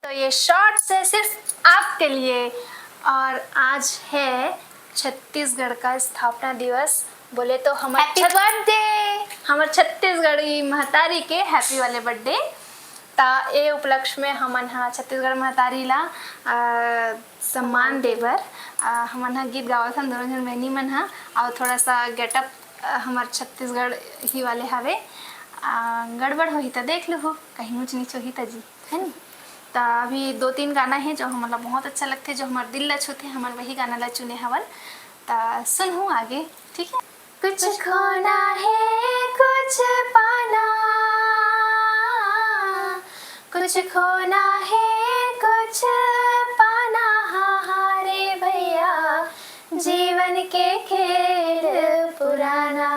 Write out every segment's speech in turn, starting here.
तो ये शॉर्ट्स है सिर्फ आपके लिए। और आज है छत्तीसगढ़ का स्थापना दिवस। बोले तो हैप्पी बर्थडे हमार छत्तीसगढ़ी महतारी के हैप्पी वाले बर्थडे। ता ए उपलक्ष्य में हमन हा छत्तीसगढ़ महतारी ला सम्मान देबर हमन हा गीत गावत हन दोनों जन बहनी मन हा। और थोड़ा सा गेटअप हमार छत्तीसगढ़ ही वाले हवे। गड़बड़ होही तो देख लो हो, कहीं ऊँच नीच होही तो जी है नी। तो अभी 2-3 गाना है जो हमारा बहुत अच्छा लगते, जो हमारे दिल ला छूते, हमारे वही गाना ला चुने हवन। तो सुनहूँ आगे, ठीक है। कुछ खोना है कुछ पाना, कुछ खोना है कुछ पाना, हाँ रे भैया जीवन के खेल पुराना,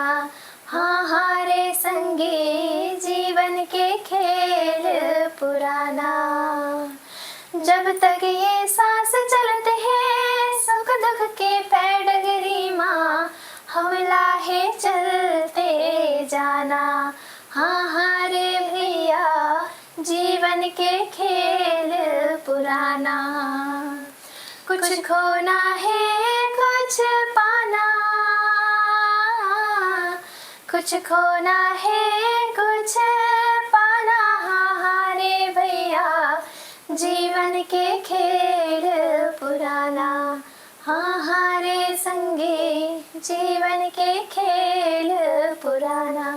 हाँ रे संगी जीवन के खेल पुराना। जब तक ये सांस चलते हैं सुख दुख के पैडगरी माँ, हमला है चलते जाना, हाँ रे भैया जीवन के खेल पुराना। कुछ खोना है कुछ पाना, कुछ खोना है कुछ पाना, हाँ रे भैया जीवन के खेल पुराना, हाँ रे संगी जीवन के खेल पुराना।